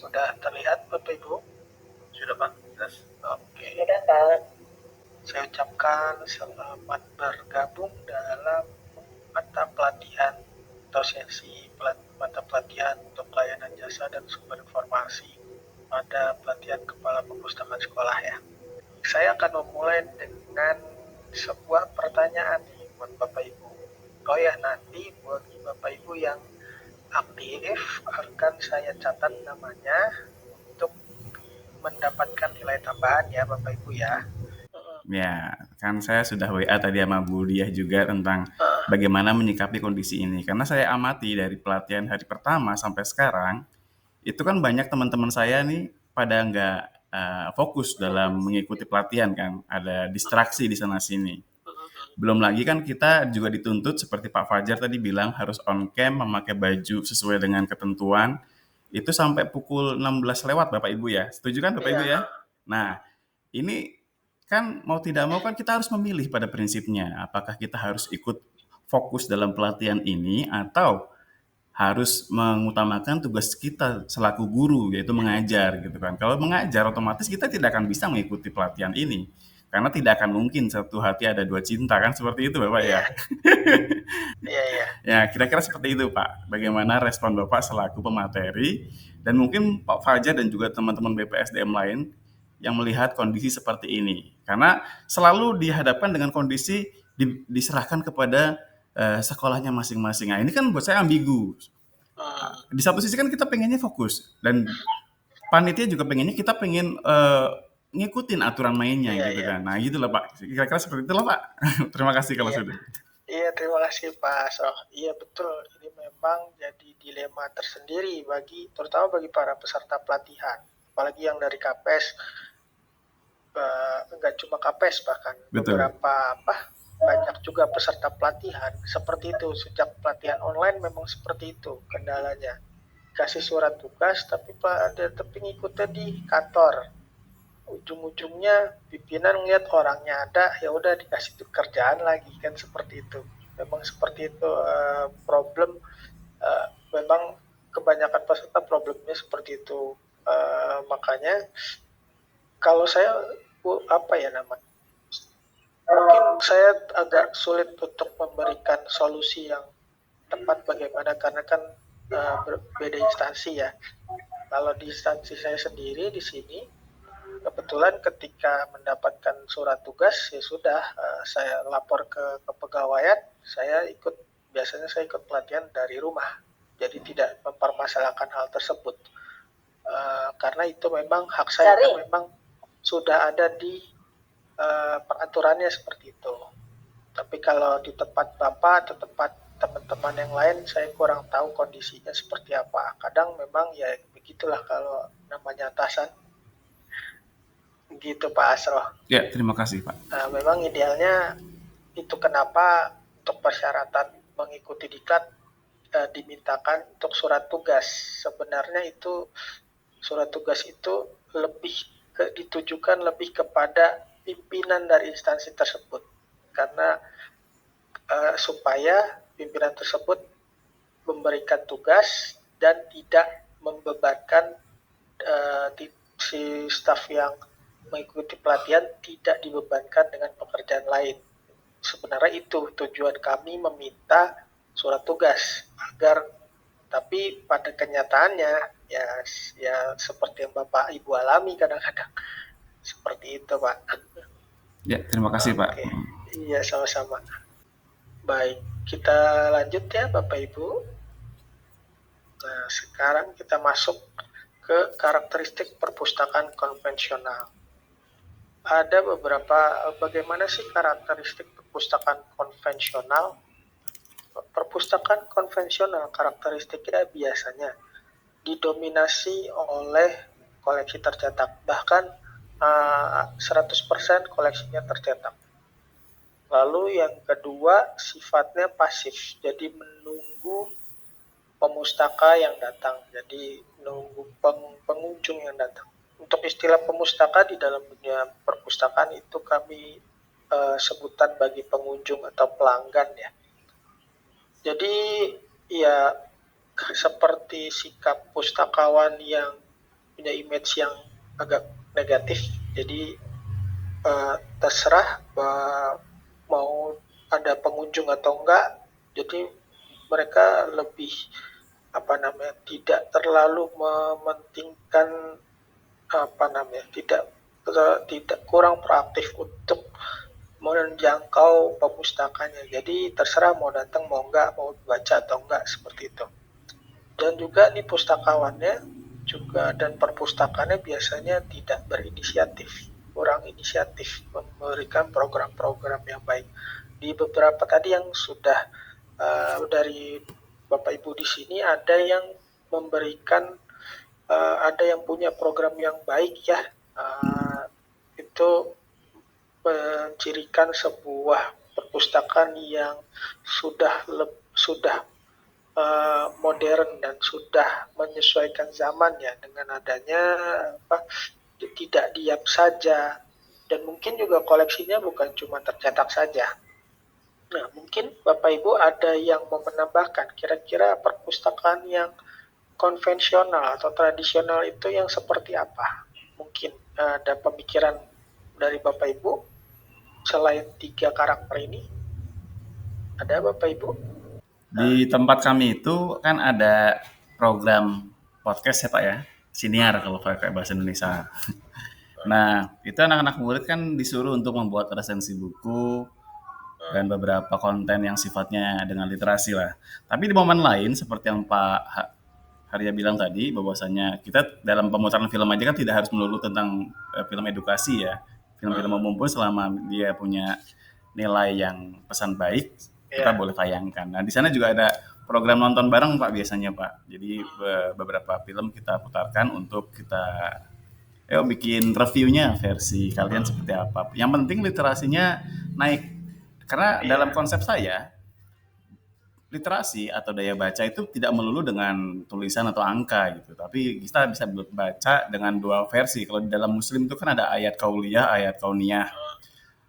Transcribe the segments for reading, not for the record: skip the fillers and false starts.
Sudah terlihat Bapak Ibu? Sudah Pak? Jelas? Oke. Sudah Pak. Saya ucapkan selamat bergabung dalam mata pelatihan atau sesi mata pelatihan untuk pelayanan jasa dan sumber informasi pada pelatihan Kepala Perpustakaan Sekolah ya. Saya akan memulai dengan sebuah pertanyaan nih buat Bapak Ibu. Oh ya, nanti bagi Bapak Ibu yang aktif akan saya catat namanya untuk mendapatkan nilai tambahan ya Bapak Ibu ya. Ya, kan saya sudah WA tadi sama Bu Diah juga tentang bagaimana menyikapi kondisi ini. Karena saya amati dari pelatihan hari pertama sampai sekarang, itu kan banyak teman-teman saya nih pada nggak fokus dalam mengikuti pelatihan kan. Ada distraksi di sana-sini. Belum lagi kan kita juga dituntut seperti Pak Fajar tadi bilang harus on cam, memakai baju sesuai dengan ketentuan. Itu sampai pukul 16 lewat Bapak Ibu ya. Setuju kan Bapak Ibu ya? Nah, ini kan mau tidak mau kan kita harus memilih pada prinsipnya. Apakah kita harus ikut fokus dalam pelatihan ini atau harus mengutamakan tugas kita selaku guru, yaitu mengajar gitu kan. Kalau mengajar otomatis kita tidak akan bisa mengikuti pelatihan ini. Karena tidak akan mungkin satu hati ada dua cinta kan, seperti itu Bapak ya. Iya. Ya, kira-kira seperti itu Pak. Bagaimana respon Bapak selaku pemateri dan mungkin Pak Fajar dan juga teman-teman BPSDM lain yang melihat kondisi seperti ini. Karena selalu dihadapkan dengan kondisi diserahkan kepada sekolahnya masing-masing. Nah, ini kan buat saya ambigu. Di satu sisi kan kita pengennya fokus dan panitia juga pengennya kita pengen ngikutin aturan mainnya gitu kan. Nah, gitu lah Pak. Kira-kira seperti itulah Pak. Terima kasih kalau sudah. Iya, terima kasih Pak Asroh. Iya betul, ini memang jadi dilema tersendiri terutama bagi para peserta pelatihan, apalagi yang dari KPS, enggak cuma KPS bahkan Betul. beberapa banyak juga peserta pelatihan seperti itu. Sejak pelatihan online memang seperti itu kendalanya. Kasih surat tugas tapi ngikutnya di kantor. Ujung-ujungnya pimpinan ngeliat orangnya ada, ya udah dikasih kerjaan lagi kan seperti itu. Memang seperti itu problem. Memang kebanyakan peserta problemnya seperti itu. Makanya kalau saya mungkin saya agak sulit untuk memberikan solusi yang tepat bagaimana karena kan berbeda instansi ya. Kalau di instansi saya sendiri di sini kebetulan ketika mendapatkan surat tugas ya sudah saya lapor ke kepegawaian, biasanya saya ikut pelatihan dari rumah. Jadi tidak mempermasalahkan hal tersebut. Karena itu memang hak saya memang sudah ada di peraturannya seperti itu. Tapi kalau di tempat Bapak atau tempat teman-teman yang lain saya kurang tahu kondisinya seperti apa. Kadang memang ya begitulah kalau namanya atasan. Gitu Pak Asroh. Ya, terima kasih Pak. Memang idealnya itu kenapa untuk persyaratan mengikuti diklat dimintakan untuk surat tugas. Sebenarnya itu surat tugas itu ditujukan lebih kepada pimpinan dari instansi tersebut. Karena supaya pimpinan tersebut memberikan tugas dan tidak membebankan si staf yang mengikuti pelatihan tidak dibebankan dengan pekerjaan lain. Sebenarnya itu tujuan kami meminta surat tugas tapi pada kenyataannya ya seperti yang Bapak Ibu alami kadang-kadang seperti itu Pak. Ya, terima kasih Pak. Iya, sama-sama. Baik, kita lanjut ya Bapak Ibu. Nah, sekarang kita masuk ke karakteristik perpustakaan konvensional. Ada bagaimana sih karakteristik perpustakaan konvensional? Perpustakaan konvensional karakteristiknya biasanya didominasi oleh koleksi tercetak, bahkan 100% koleksinya tercetak. Lalu yang kedua sifatnya pasif, jadi menunggu pemustaka yang datang, jadi menunggu pengunjung yang datang. Untuk istilah pemustaka di dalam dunia perpustakaan itu kami sebutan bagi pengunjung atau pelanggan ya. Jadi ya seperti sikap pustakawan yang punya image yang agak negatif. Jadi terserah mau ada pengunjung atau enggak. Jadi mereka lebih tidak terlalu mementingkan tidak kurang proaktif untuk menjangkau perpustakanya. Jadi terserah mau datang mau enggak, mau baca atau enggak, seperti itu. Dan juga nih pustakawannya juga dan perpustakaannya biasanya tidak berinisiatif, kurang inisiatif memberikan program-program yang baik. Di beberapa tadi yang sudah dari Bapak Ibu di sini ada yang memberikan ada yang punya program yang baik ya, itu mencirikan sebuah perpustakaan yang sudah modern dan sudah menyesuaikan zaman ya, dengan adanya tidak diam saja, dan mungkin juga koleksinya bukan cuma tercetak saja. Nah, mungkin Bapak Ibu ada yang mau menambahkan kira-kira perpustakaan yang konvensional atau tradisional itu yang seperti apa? Mungkin ada pemikiran dari Bapak Ibu selain 3 karakter ini? Ada Bapak Ibu? Di tempat kami itu kan ada program podcast ya Pak ya, siniar kalau pakai bahasa Indonesia. Nah, itu anak-anak murid kan disuruh untuk membuat resensi buku dan beberapa konten yang sifatnya dengan literasi lah. Tapi di momen lain seperti yang Pak Harya bilang tadi, bahwasanya kita dalam pemutaran film aja kan tidak harus melulu tentang film edukasi ya. Film-film umum pun selama dia punya nilai yang pesan baik, kita boleh tayangkan. Nah, di sana juga ada program nonton bareng Pak biasanya Pak. Jadi beberapa film kita putarkan untuk kita bikin reviewnya versi kalian seperti apa. Yang penting literasinya naik. Karena dalam konsep saya, literasi atau daya baca itu tidak melulu dengan tulisan atau angka gitu. Tapi kita bisa baca dengan dua versi. Kalau di dalam Muslim itu kan ada ayat kauliyah, ayat kauniyah.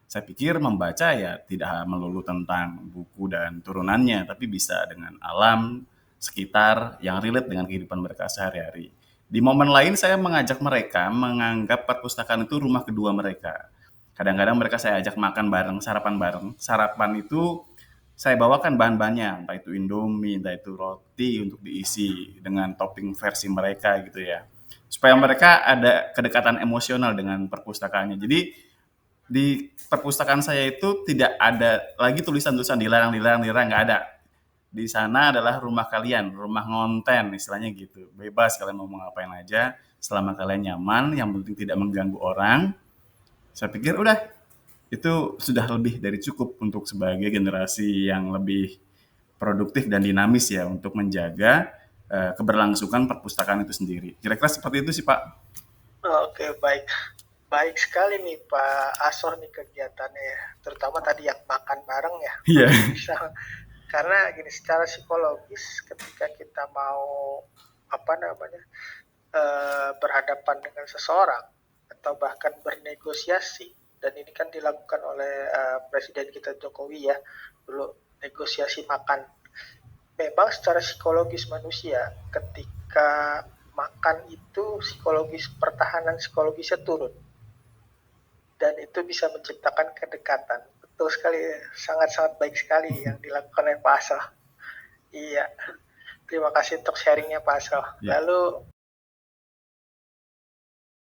Saya pikir membaca ya tidak melulu tentang buku dan turunannya, tapi bisa dengan alam sekitar yang relate dengan kehidupan mereka sehari-hari. Di momen lain saya mengajak mereka menganggap perpustakaan itu rumah kedua mereka. Kadang-kadang mereka saya ajak makan bareng, sarapan bareng. Sarapan itu saya bawakan bahan-bahannya, entah itu Indomie, entah itu roti untuk diisi dengan topping versi mereka gitu ya. Supaya mereka ada kedekatan emosional dengan perpustakaannya. Jadi di perpustakaan saya itu tidak ada lagi tulisan-tulisan dilarang, nggak ada. Di sana adalah rumah kalian, rumah ngonten istilahnya gitu. Bebas kalian mau ngapain aja, selama kalian nyaman, yang penting tidak mengganggu orang. Saya pikir udah, itu sudah lebih dari cukup untuk sebagai generasi yang lebih produktif dan dinamis ya untuk menjaga keberlangsungan perpustakaan itu sendiri. Kira-kira seperti itu sih Pak. Oke, baik. Baik sekali nih Pak Asoh nih kegiatannya ya, terutama tadi yang makan bareng ya. Iya. Karena gini, secara psikologis ketika kita mau berhadapan dengan seseorang atau bahkan bernegosiasi, dan ini kan dilakukan oleh Presiden kita Jokowi ya, dulu negosiasi makan. Memang secara psikologis manusia ketika makan itu pertahanan psikologisnya turun, dan itu bisa menciptakan kedekatan. Betul sekali, sangat-sangat baik sekali yang dilakukan oleh Pak Asro. Iya, terima kasih untuk sharingnya Pak Asro. Ya. Lalu